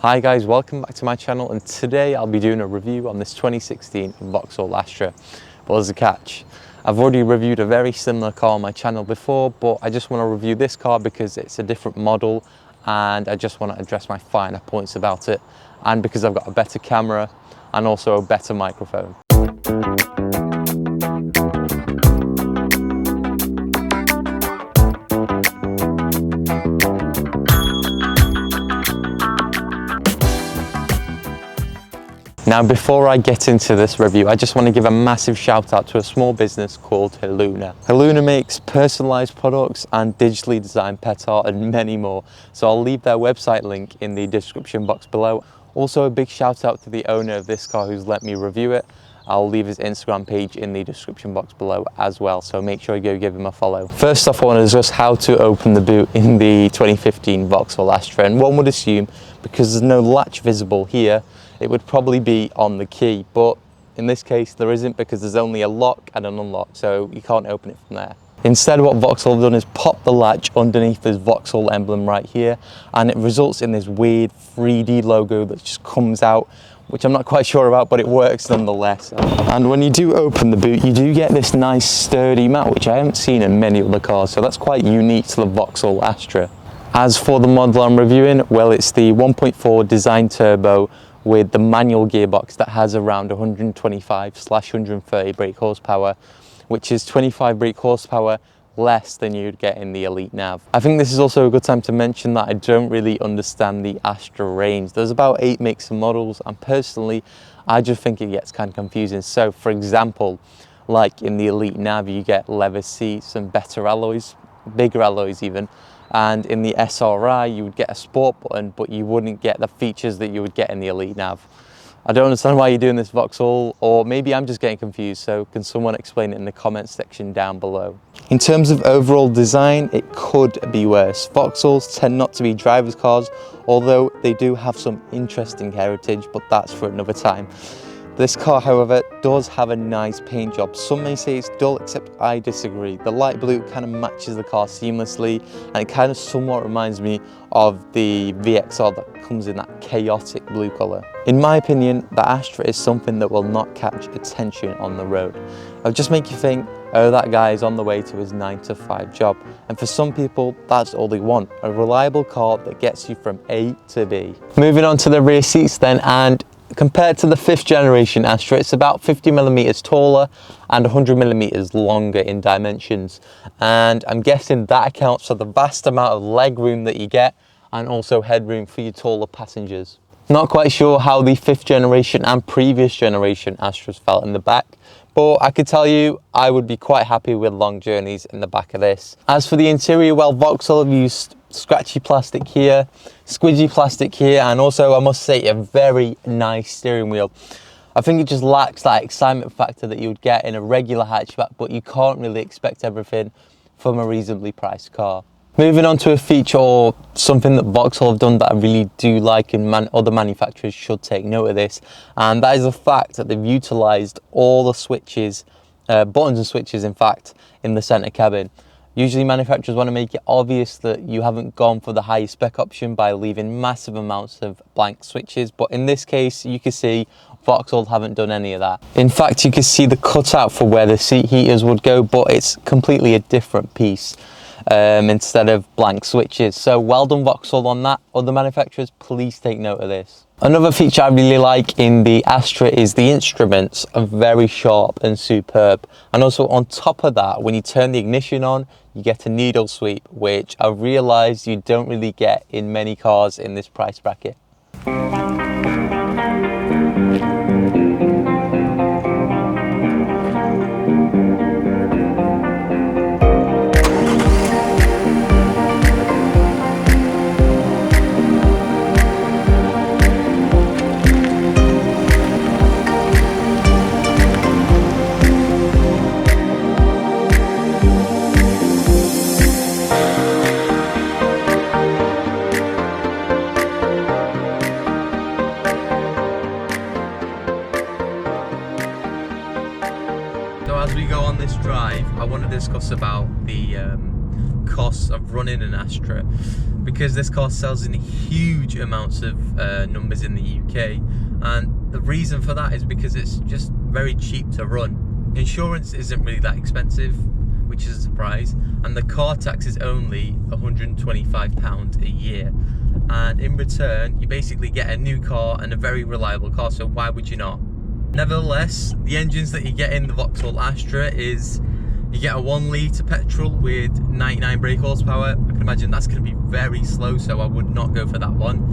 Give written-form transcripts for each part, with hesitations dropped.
Hi guys, welcome back to my channel, and today I'll be doing a review on this 2016 Vauxhall Astra. But there's a catch. I've already reviewed a very similar car on my channel before, but I just want to review this car because it's a different model and I just want to address my finer points about it, and because I've got a better camera and also a better microphone. Now, before I get into this review, I just want to give a massive shout out to a small business called Hilluna. Hilluna makes personalized products and digitally designed pet art and many more. So I'll leave their website link in the description box below. Also, a big shout out to the owner of this car who's let me review it. I'll leave his Instagram page in the description box below as well, so make sure you go give him a follow. First off, I want to discuss how to open the boot in the 2015 Vauxhall Astra, and one would assume because there's no latch visible here, it would probably be on the key, but in this case there isn't because there's only a lock and an unlock, so you can't open it from there. Instead, what Vauxhall have done is pop the latch underneath this Vauxhall emblem right here, and it results in this weird 3D logo that just comes out, which I'm not quite sure about, but it works nonetheless. And when you do open the boot, you do get this nice sturdy mat, which I haven't seen in many other cars, so that's quite unique to the Vauxhall Astra. As for the model I'm reviewing, well, it's the 1.4 Design Turbo with the manual gearbox that has around 125/130 brake horsepower, which is 25 brake horsepower less than you'd get in the Elite Nav. I think this is also a good time to mention that I don't really understand the Astra range. There's about 8 makes and models, and personally I just think it gets kind of confusing. So for example, like in the Elite Nav you get leather seats and better alloys, bigger alloys even, and in the SRI you would get a sport button, but you wouldn't get the features that you would get in the Elite Nav. I don't understand why you're doing this, Vauxhall, or maybe I'm just getting confused, so can someone explain it in the comments section down below. In terms of overall design, it could be worse. Vauxhalls tend not to be drivers' cars, although they do have some interesting heritage, but that's for another time. This car, however, does have a nice paint job. Some may say it's dull, except I disagree. The light blue kind of matches the car seamlessly, and it kind of somewhat reminds me of the VXR that comes in that chaotic blue colour. In my opinion, the Astra is something that will not catch attention on the road. It'll just make you think, oh, that guy is on the way to his 9-to-5 job. And for some people, that's all they want, a reliable car that gets you from A to B. Moving on to the rear seats then, and compared to the 5th generation Astra, it's about 50mm taller and 100mm longer in dimensions. And I'm guessing that accounts for the vast amount of leg room that you get, and also headroom for your taller passengers. Not quite sure how the 5th generation and previous generation Astras felt in the back, but I could tell you I would be quite happy with long journeys in the back of this. As for the interior, well, Vauxhall have used scratchy plastic here, squidgy plastic here, and also I must say a very nice steering wheel. I think it just lacks that excitement factor that you would get in a regular hatchback, but you can't really expect everything from a reasonably priced car. Moving on to a feature or something that Vauxhall have done that I really do like, and other manufacturers should take note of this, and that is the fact that they've utilised all the switches, buttons and switches in fact, in the centre cabin. Usually manufacturers want to make it obvious that you haven't gone for the highest spec option by leaving massive amounts of blank switches, but in this case you can see Vauxhall haven't done any of that. In fact, you can see the cutout for where the seat heaters would go, but it's completely a different piece instead of blank switches. So well done Vauxhall on that. Other manufacturers, please take note of this. Another feature I really like in the Astra is the instruments are very sharp and superb. And also on top of that, when you turn the ignition on, you get a needle sweep, which I realised you don't really get in many cars in this price bracket. As we go on this drive, I want to discuss about the costs of running an Astra, because this car sells in huge amounts of numbers in the UK, and the reason for that is because it's just very cheap to run. Insurance isn't really that expensive, which is a surprise, and the car tax is only £125 a year, and in return you basically get a new car and a very reliable car, so why would you not? Nevertheless, the engines that you get in the Vauxhall Astra is, you get a 1 litre petrol with 99 brake horsepower. I can imagine that's going to be very slow, so I would not go for that one.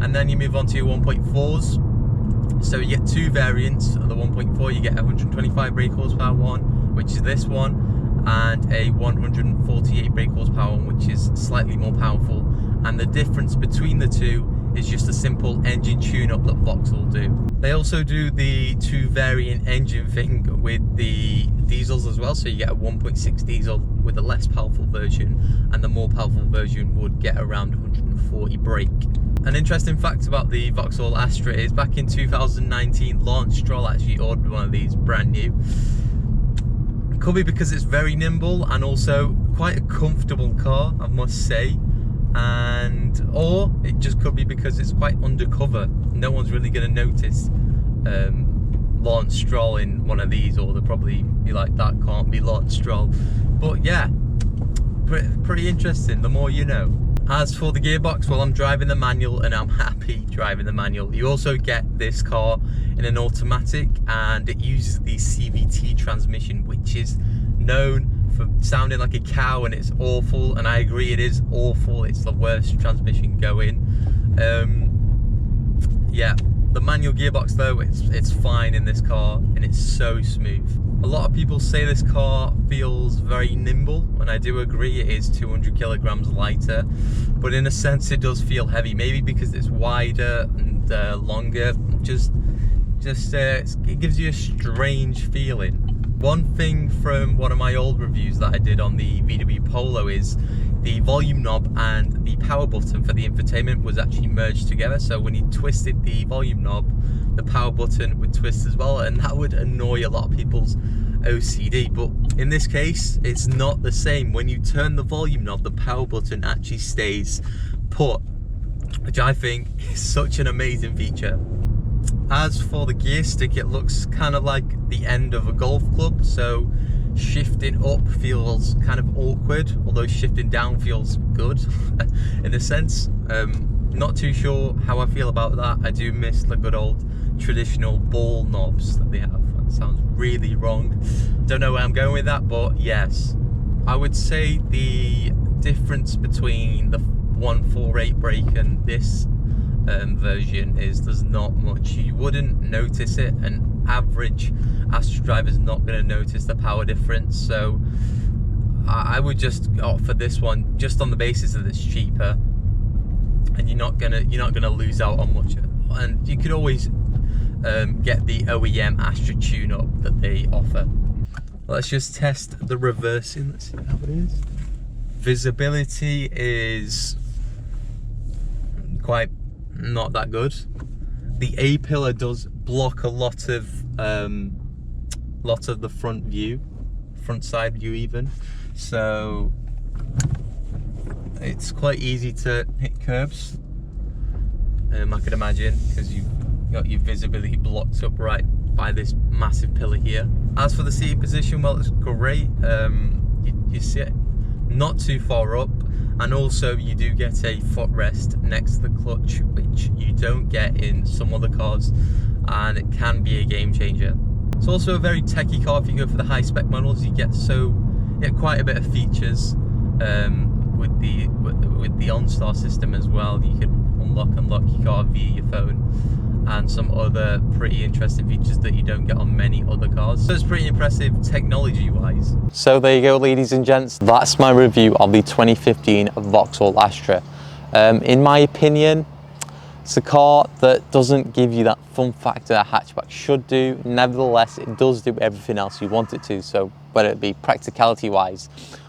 And then you move on to your 1.4s. So you get two variants of the 1.4. You get a 125 brake horsepower one, which is this one, and a 148 brake horsepower one, which is slightly more powerful. And the difference between the two is just a simple engine tune-up that Vauxhall do. They also do the two variant engine thing with the diesels as well, so you get a 1.6 diesel with a less powerful version, and the more powerful version would get around 140 brake. An interesting fact about the Vauxhall Astra is back in 2019, Lawrence Stroll actually ordered one of these brand new. It could be because it's very nimble and also quite a comfortable car, I must say. Or it just could be because it's quite undercover. No one's really going to notice Lawrence Stroll in one of these, or they'll probably be like, that can't be Lawrence Stroll. But yeah, pretty interesting, the more you know. As for the gearbox, well, I'm driving the manual and I'm happy driving the manual. You also get this car in an automatic, and it uses the CVT transmission, which is known for sounding like a cow, and it's awful, and I agree, it is awful. It's the worst transmission going. Yeah, the manual gearbox though, it's fine in this car, and it's so smooth. A lot of people say this car feels very nimble, and I do agree, it is 200 kilograms lighter, but in a sense it does feel heavy, maybe because it's wider and longer. It gives you a strange feeling. One thing from one of my old reviews that I did on the VW Polo is the volume knob and the power button for the infotainment was actually merged together. So when you twisted the volume knob, the power button would twist as well, and that would annoy a lot of people's OCD. But in this case, it's not the same. When you turn the volume knob, the power button actually stays put, which I think is such an amazing feature. As for the gear stick, it looks kind of like the end of a golf club, so shifting up feels kind of awkward, although shifting down feels good in a sense. Not too sure how I feel about that. I do miss the good old traditional ball knobs that they have. That sounds really wrong. Don't know where I'm going with that, but yes. I would say the difference between the 148 brake and this version is there's not much. You wouldn't notice it. An average Astra driver is not going to notice the power difference, so I would just opt for this one just on the basis that it's cheaper, and you're not gonna lose out on much. And you could always get the OEM Astra tune-up that they offer. Let's just test the reversing. Let's see how it is. Visibility is quite not that good. The A pillar does block a lot of the front side view even, so it's quite easy to hit curbs, I could imagine, because you've got your visibility blocked up right by this massive pillar here. As for the seating position, well, it's great. You sit not too far up, and also you do get a footrest next to the clutch, which you don't get in some other cars, and it can be a game changer. It's also a very techy car. If you go for the high spec models, you get quite a bit of features with the OnStar system as well. You can unlock your car via your phone, and some other pretty interesting features that you don't get on many other cars. So it's pretty impressive technology wise. So there you go, ladies and gents, that's my review of the 2015 Vauxhall Astra. In my opinion, it's a car that doesn't give you that fun factor a hatchback should do. Nevertheless, it does do everything else you want it to, so whether it be practicality wise,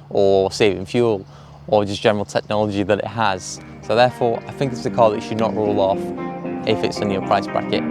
or saving fuel, or just general technology that it has. So therefore, I think it's a car that you should not rule off if it's in your price bracket.